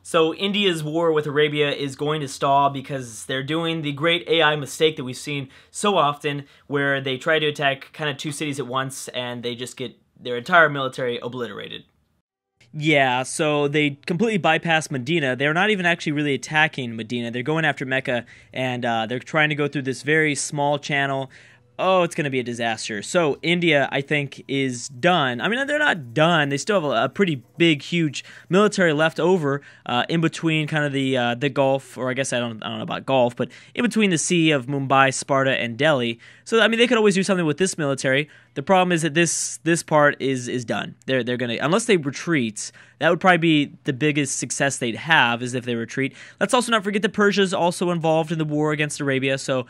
So India's war with Arabia is going to stall because they're doing the great AI mistake that we've seen so often, where they try to attack kind of two cities at once and they just get their entire military obliterated. Yeah, so they completely bypass Medina. They're not even actually really attacking Medina. They're going after Mecca, and they're trying to go through this very small channel. Oh, it's going to be a disaster. So India, I think, is done. I mean, they're not done. They still have a pretty big, huge military left over in between kind of the Gulf, or I guess I don't know about Gulf, but in between the sea of Mumbai, Sparta, and Delhi. So I mean, they could always do something with this military. The problem is that this part is done. They're gonna, unless they retreat. That would probably be the biggest success they'd have, is if they retreat. Let's also not forget that Persia's also involved in the war against Arabia, so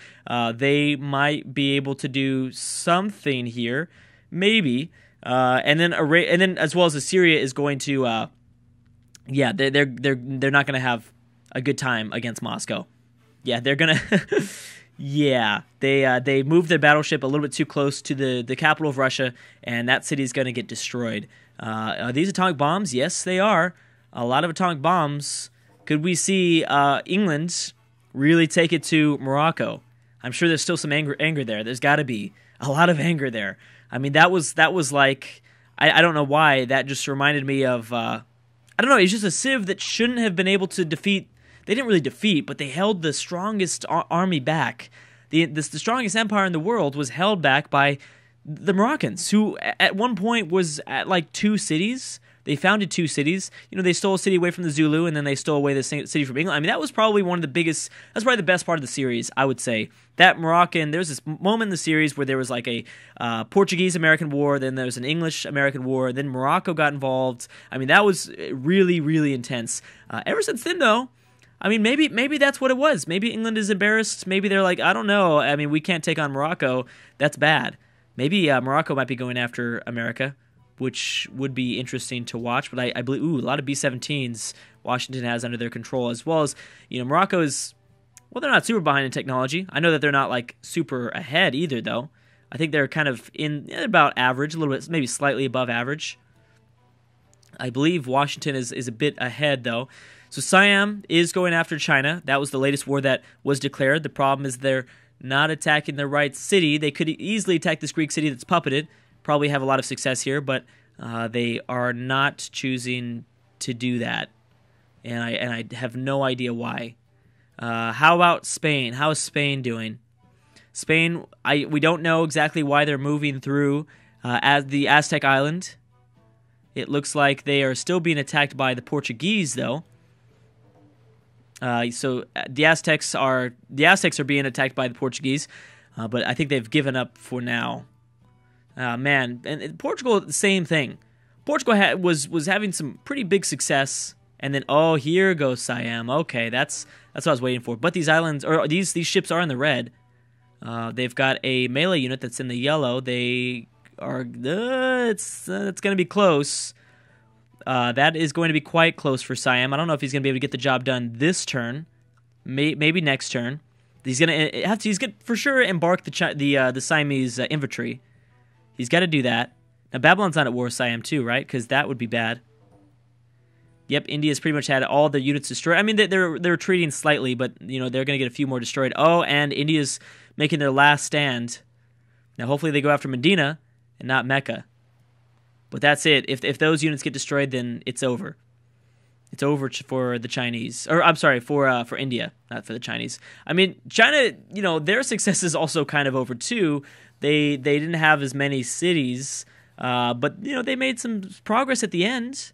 they might be able to do something here, maybe. And then as well as Assyria is going to, yeah, they're not going to have a good time against Moscow. Yeah, they're gonna. Yeah, they moved their battleship a little bit too close to the capital of Russia, and that city is going to get destroyed. Are these atomic bombs? Yes, they are. A lot of atomic bombs. Could we see England really take it to Morocco? I'm sure there's still some anger there. There's got to be a lot of anger there. I mean, that was like, I don't know why, that just reminded me of, I don't know, it's just a civ that shouldn't have been able to defeat. They didn't really defeat, but they held the strongest army back. The strongest empire in the world was held back by the Moroccans, who at one point was at like 2 cities. They founded 2 cities. You know, they stole a city away from the Zulu, and then they stole away the city from England. I mean, that was probably one of the biggest, that's probably the best part of the series, I would say. That Moroccan, there's this moment in the series where there was like a Portuguese-American war, then there was an English-American war, then Morocco got involved. I mean, that was really, really intense. Ever since then, though, I mean, maybe that's what it was. Maybe England is embarrassed. Maybe they're like, I don't know. I mean, we can't take on Morocco. That's bad. Maybe Morocco might be going after America, which would be interesting to watch. But I believe, a lot of B-17s Washington has under their control, as well as, you know, Morocco is, well, they're not super behind in technology. I know that they're not like super ahead either, though. I think they're kind of in about average, a little bit, maybe slightly above average. I believe Washington is a bit ahead, though. So Siam is going after China. That was the latest war that was declared. The problem is they're not attacking the right city. They could easily attack this Greek city that's puppeted. Probably have a lot of success here, but they are not choosing to do that. And I have no idea why. How about Spain? How is Spain doing? Spain, we don't know exactly why they're moving through as the Aztec island. It looks like they are still being attacked by the Portuguese, though. So the Aztecs are being attacked by the Portuguese, but I think they've given up for now. Man, and Portugal, the same thing. Portugal was having some pretty big success, and then here goes Siam. Okay, that's what I was waiting for. But these islands, or these ships are in the red. They've got a melee unit that's in the yellow. They are it's going to be close. That is going to be quite close for Siam. I don't know if he's going to be able to get the job done this turn. Maybe next turn. He's going to for sure embark the Siamese infantry. He's got to do that. Now Babylon's not at war with Siam too, right? Because that would be bad. Yep, India's pretty much had all the units destroyed. I mean, they're retreating slightly, but you know they're going to get a few more destroyed. Oh, and India's making their last stand. Now hopefully they go after Medina and not Mecca. But that's it. If those units get destroyed, then it's over. It's over for the Chinese. Or, I'm sorry, for India, not for the Chinese. I mean, China, you know, their success is also kind of over, too. They didn't have as many cities, but, you know, they made some progress at the end.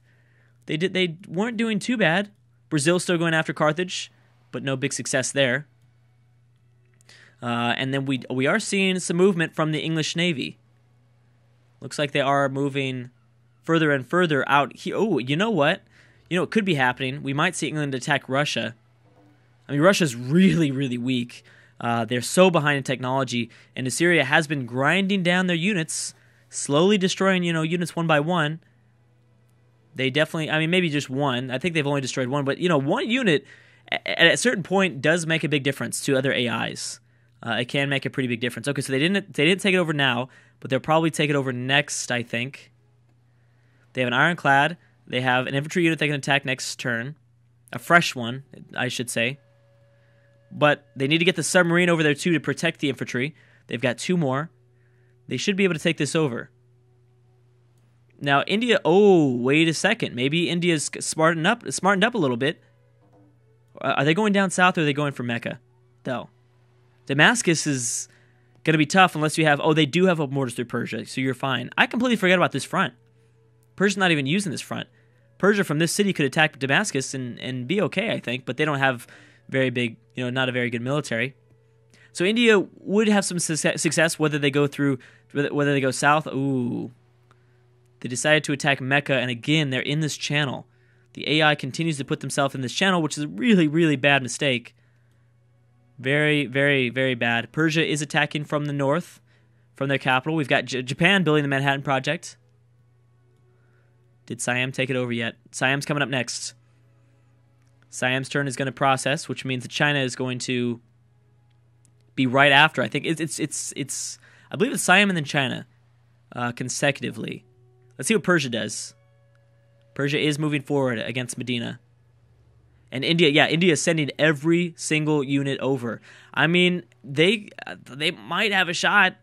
They weren't doing too bad. Brazil's still going after Carthage, but no big success there. And then we are seeing some movement from the English Navy. Looks like they are moving further and further out here. Oh, you know what? You know what could be happening? We might see England attack Russia. I mean, Russia's really, really weak. They're so behind in technology, and Assyria has been grinding down their units, slowly destroying, you know, units one by one. They definitely, I mean, maybe just one. I think they've only destroyed one, but, you know, one unit at a certain point does make a big difference to other AIs. It can make a pretty big difference. Okay, so they didn't take it over now, but they'll probably take it over next, I think. They have an ironclad. They have an infantry unit they can attack next turn. A fresh one, I should say. But they need to get the submarine over there, too, to protect the infantry. They've got 2 more. They should be able to take this over. Now, India... Oh, wait a second. Maybe India's smartened up a little bit. Are they going down south, or are they going for Mecca, though? Damascus is going to be tough unless you have... Oh, they do have a mortars through Persia, so you're fine. I completely forgot about this front. Persia's not even using this front. Persia from this city could attack Damascus and be okay, I think, but they don't have very big, not a very good military. So India would have some success whether they go south. Ooh. They decided to attack Mecca, and again, they're in this channel. The AI continues to put themselves in this channel, which is a really, really bad mistake. Very, very, very bad. Persia is attacking from the north, from their capital. We've got Japan building the Manhattan Project. Did Siam take it over yet? Siam's coming up next. Siam's turn is going to process, which means that China is going to be right after. I think it's I believe it's Siam and then China consecutively. Let's see what Persia does. Persia is moving forward against Medina. And India, India is sending every single unit over. I mean, they might have a shot.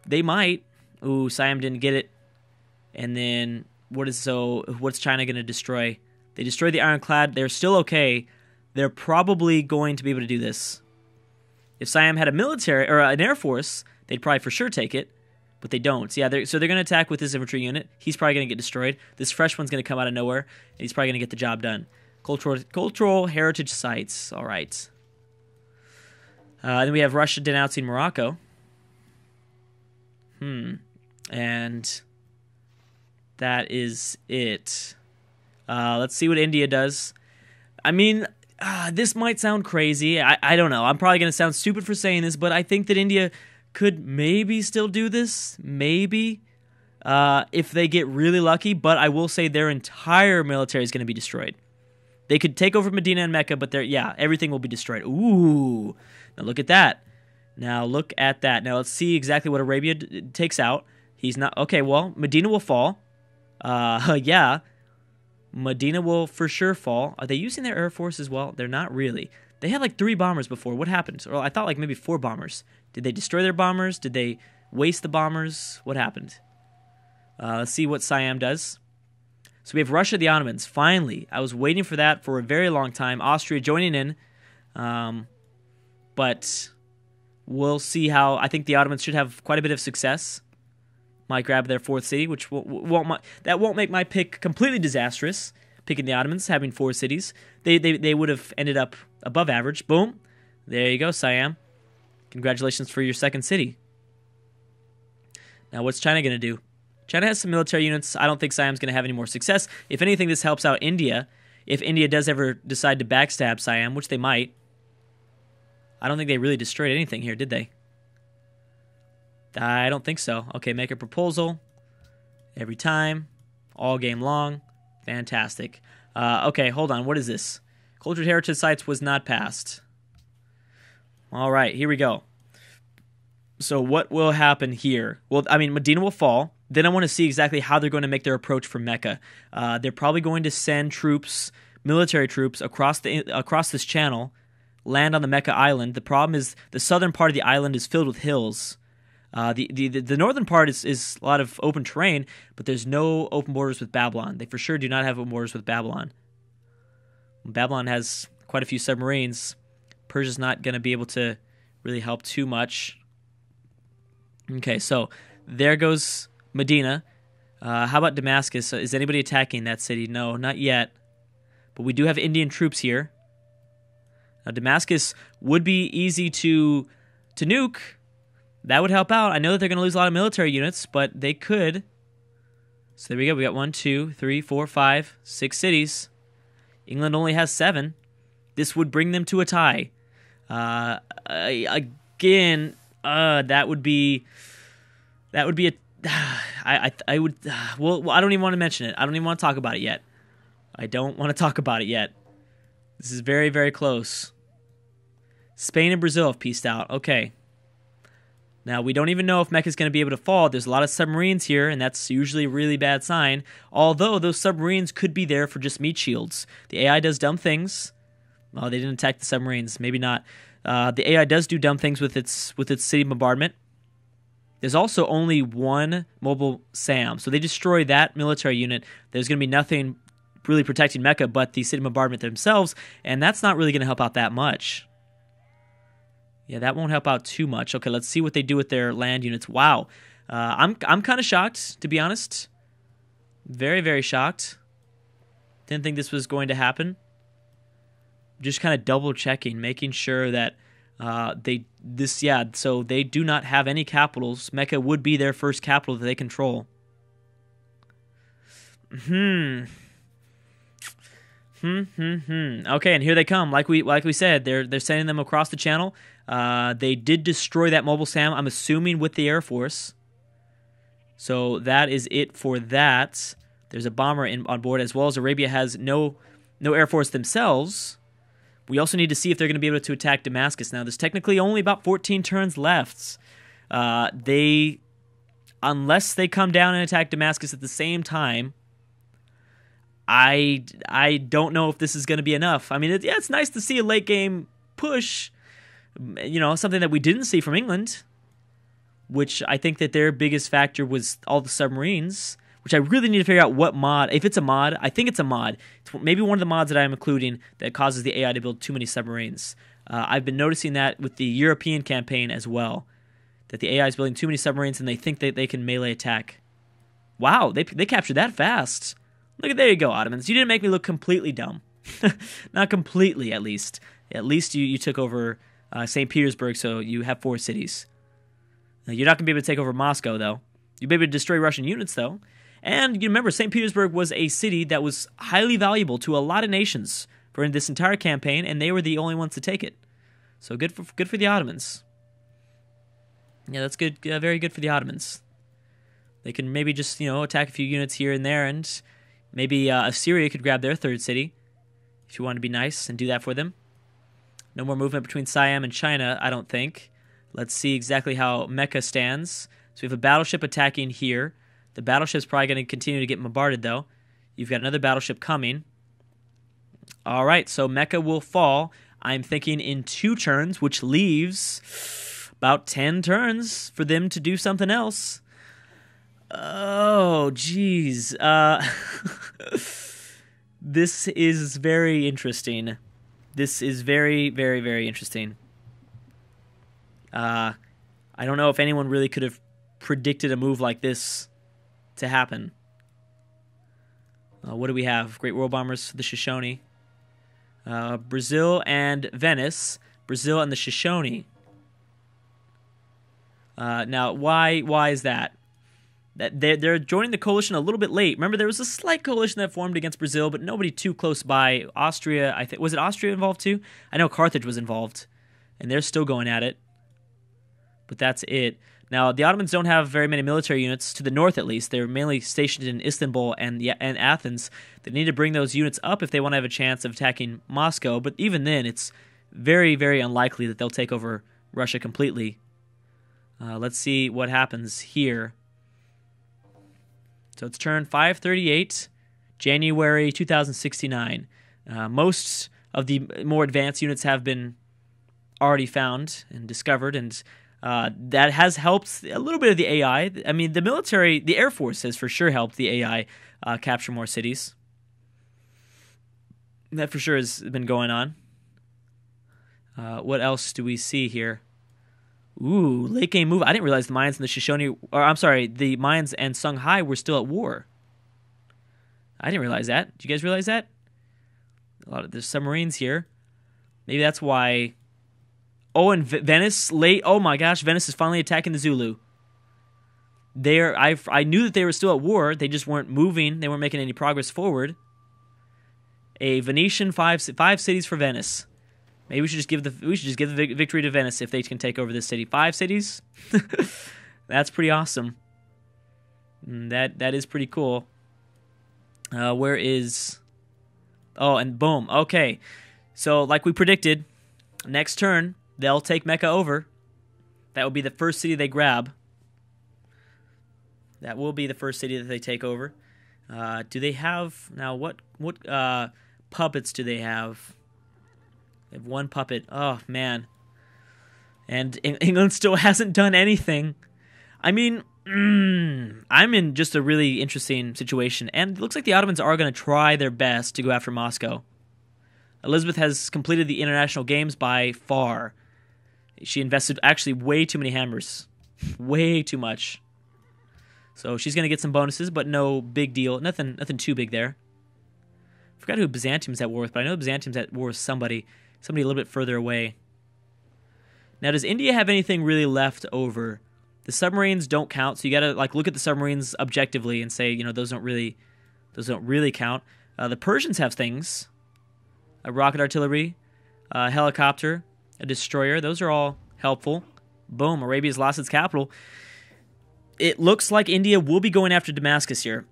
They might. Ooh, Siam didn't get it. And then what's China going to destroy? They destroyed the ironclad. They're still okay. They're probably going to be able to do this. If Siam had a military or an air force, they'd probably for sure take it, but they don't. So they're going to attack with this infantry unit. He's probably going to get destroyed. This fresh one's going to come out of nowhere, and he's probably going to get the job done. Cultural heritage sites. All right. Then we have Russia denouncing Morocco. And that is it. Let's see what India does. I mean, this might sound crazy. I don't know. I'm probably going to sound stupid for saying this, but I think that India could maybe still do this. Maybe. If they get really lucky. But I will say their entire military is going to be destroyed. They could take over Medina and Mecca, but everything will be destroyed. Ooh. Now look at that. Now let's see exactly what Arabia takes out. He's not... Okay, well, Medina will fall. Yeah. Medina will for sure fall. Are they using their air force as well? They're not really. They had like 3 bombers before. What happened? Or I thought like maybe 4 bombers. Did they destroy their bombers? Did they waste the bombers? What happened? Let's see what Siam does. So we have Russia, the Ottomans. Finally, I was waiting for that for a very long time. Austria joining in. But we'll see how... I think the Ottomans should have quite a bit of success. Might grab their 4th city, which won't make my pick completely disastrous. Picking the Ottomans, having 4 cities. They would have ended up above average. Boom. There you go, Siam. Congratulations for your 2nd city. Now, what's China going to do? China has some military units. I don't think Siam's going to have any more success. If anything, this helps out India. If India does ever decide to backstab Siam, which they might. I don't think they really destroyed anything here, did they? I don't think so. Okay, make a proposal. Every time. All game long. Fantastic. Okay, hold on. What is this? Cultural heritage sites was not passed. All right, here we go. So what will happen here? Well, I mean, Medina will fall. Then I want to see exactly how they're going to make their approach for Mecca. They're probably going to send troops, military troops, across this channel, land on the Mecca island. The problem is the southern part of the island is filled with hills. The northern part is a lot of open terrain, but there's no open borders with Babylon. They for sure do not have open borders with Babylon. Babylon has quite a few submarines. Persia's not going to be able to really help too much. Okay, so there goes Medina. How about Damascus? Is anybody attacking that city? No, not yet. But we do have Indian troops here. Now, Damascus would be easy to nuke. That would help out. I know that they're going to lose a lot of military units, but they could. So there we go. We got 1, 2, 3, 4, 5, 6 cities. England only has 7. This would bring them to a tie. Again, that would be a... I would... Well, I don't even want to mention it. I don't even want to talk about it yet. This is very, very close. Spain and Brazil have peaced out. Okay. Now, we don't even know if Mecca's going to be able to fall. There's a lot of submarines here, and that's usually a really bad sign. Although, those submarines could be there for just meat shields. The AI does dumb things. Well, they didn't attack the submarines. Maybe not. The AI does do dumb things with its city bombardment. There's also only one mobile SAM, so they destroy that military unit. There's going to be nothing really protecting Mecca but the city bombardment themselves, and that's not really going to help out that much. Yeah, that won't help out too much. Okay, let's see what they do with their land units. Wow. I'm kind of shocked, to be honest. Very, very shocked. Didn't think this was going to happen. Just kind of double checking, making sure that so they do not have any capitals. Mecca would be their first capital that they control. Okay, and here they come. Like we said, they're sending them across the channel. They did destroy that mobile SAM, I'm assuming with the Air Force. So that is it for that. There's a bomber on board, as well as Arabia has no Air Force themselves. We also need to see if they're going to be able to attack Damascus. Now, there's technically only about 14 turns left. Unless they come down and attack Damascus at the same time, I don't know if this is going to be enough. I mean, it's nice to see a late game push. You know, something that we didn't see from England, which I think that their biggest factor was all the submarines, which I really need to figure out what mod. If it's a mod, I think it's a mod. It's maybe one of the mods that I'm including that causes the AI to build too many submarines. I've been noticing that with the European campaign as well, that the AI is building too many submarines and they think that they can melee attack. Wow, they captured that fast. There you go, Ottomans. You didn't make me look completely dumb. Not completely, at least. At least you took over St. Petersburg, so you have 4 cities. Now, you're not going to be able to take over Moscow, though. You'll be able to destroy Russian units, though. And you remember, St. Petersburg was a city that was highly valuable to a lot of nations for this entire campaign, and they were the only ones to take it. So good for the Ottomans. Yeah, that's good. Very good for the Ottomans. They can maybe just attack a few units here and there, and maybe Assyria could grab their 3rd city if you want to be nice and do that for them. No more movement between Siam and China, I don't think. Let's see exactly how Mecca stands. So we have a battleship attacking here. The battleship's probably going to continue to get bombarded, though. You've got another battleship coming. All right, so Mecca will fall, I'm thinking, in 2 turns, which leaves about 10 turns for them to do something else. Oh, jeez. This is very interesting. This is very, very, very interesting. I don't know if anyone really could have predicted a move like this to happen. What do we have? Great World Bombers for the Shoshone. Brazil and Venice. Brazil and the Shoshone. Now, why is that? They're joining the coalition a little bit late. Remember, there was a slight coalition that formed against Brazil, but nobody too close by. Austria, I think, was it Austria involved too? I know Carthage was involved, and they're still going at it. But that's it. Now, the Ottomans don't have very many military units, to the north at least. They're mainly stationed in Istanbul and Athens. They need to bring those units up if they want to have a chance of attacking Moscow, but even then, it's very, very unlikely that they'll take over Russia completely. Let's see what happens here. So it's turn 538, January 2069. Most of the more advanced units have been already found and discovered, and that has helped a little bit of the AI. I mean, the Air Force has for sure helped the AI capture more cities. That for sure has been going on. What else do we see here? Ooh, late game move. I didn't realize the Mayans and the Shoshone, or I'm sorry, the Mayans and Songhai were still at war. I didn't realize that. Did you guys realize that? There's submarines here. Maybe that's why. Oh, and Venice late. Oh my gosh, Venice is finally attacking the Zulu. I knew that they were still at war. They just weren't moving. They weren't making any progress forward. A Venetian 5 cities for Venice. Maybe we should just give the victory to Venice if they can take over this city. 5 cities. That's pretty awesome. That is pretty cool. Where is? Oh, and boom. Okay, so like we predicted, next turn they'll take Mecca over. That will be the first city they grab. That will be the first city that they take over. Do they have... Now, what puppets do they have? They have one puppet. Oh, man. And England still hasn't done anything. I mean, I'm in just a really interesting situation. And it looks like the Ottomans are going to try their best to go after Moscow. Elizabeth has completed the international games by far. She invested actually way too many hammers. Way too much. So she's going to get some bonuses, but no big deal. Nothing too big there. I forgot who Byzantium's at war with, but I know Byzantium's at war with somebody a little bit further away. Now, does India have anything really left over? The submarines don't count, so you got to like look at the submarines objectively and say, those don't really count. The Persians have things. A rocket artillery, a helicopter, a destroyer. Those are all helpful. Boom, Arabia's lost its capital. It looks like India will be going after Damascus here.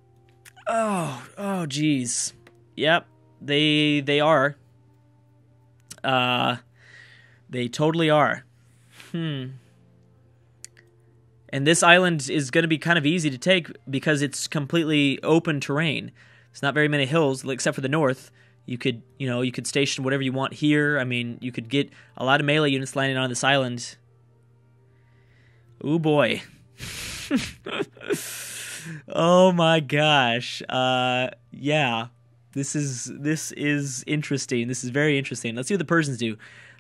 Oh, geez. Yep, they are. They totally are. And this island is going to be kind of easy to take because it's completely open terrain. It's not very many hills except for the north. You could station whatever you want here. I mean, you could get a lot of melee units landing on this island. Ooh, boy. Oh my gosh. Yeah. This is interesting. This is very interesting. Let's see what the Persians do.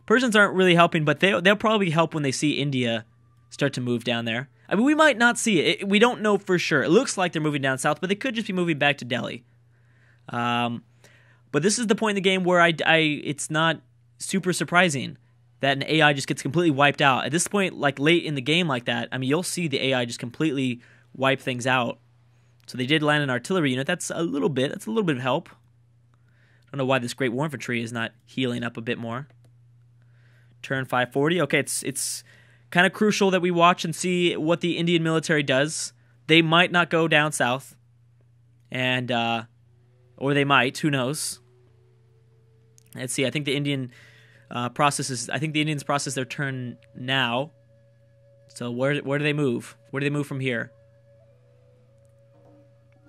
Persians aren't really helping, but they'll probably help when they see India start to move down there. I mean, we might not see it. We don't know for sure. It looks like they're moving down south, but they could just be moving back to Delhi. But this is the point in the game where it's not super surprising that an AI just gets completely wiped out. At this point, like late in the game like that, I mean, you'll see the AI just completely wipe things out. So they did land an artillery unit. That's a little bit of help. I don't know why this Great War Infantry is not healing up a bit more. Turn 540. Okay, it's kind of crucial that we watch and see what the Indian military does. They might not go down south. And, or they might, who knows. Let's see, I think the Indians process their turn now. So where do they move? Where do they move from here?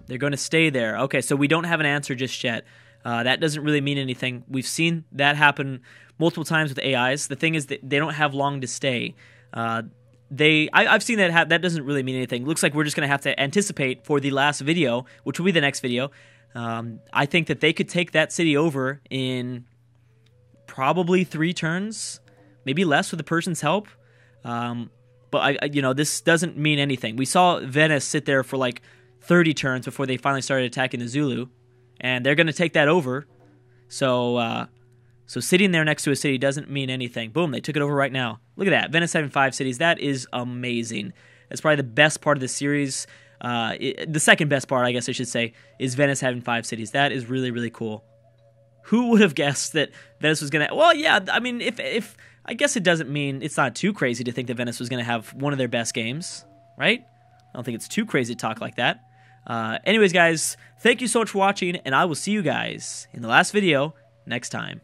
They're going to stay there. Okay, so we don't have an answer just yet. That doesn't really mean anything. We've seen that happen multiple times with AIs. The thing is that they don't have long to stay. I've seen that that doesn't really mean anything. Looks like we're just going to have to anticipate for the last video, which will be the next video. I think that they could take that city over in probably 3 turns, maybe less with the Persians' help. But this doesn't mean anything. We saw Venice sit there for like 30 turns before they finally started attacking the Zulu, and they're going to take that over. So sitting there next to a city doesn't mean anything. Boom, they took it over right now. Look at that, Venice having 5 cities. That is amazing. That's probably the best part of the series. The second best part, I guess I should say, is Venice having 5 cities. That is really, really cool. Who would have guessed that Venice was going to... Well, yeah, I mean, if I guess it doesn't mean... It's not too crazy to think that Venice was going to have one of their best games, right? I don't think it's too crazy to talk like that. Anyways, guys, thank you so much for watching, and I will see you guys in the last video next time.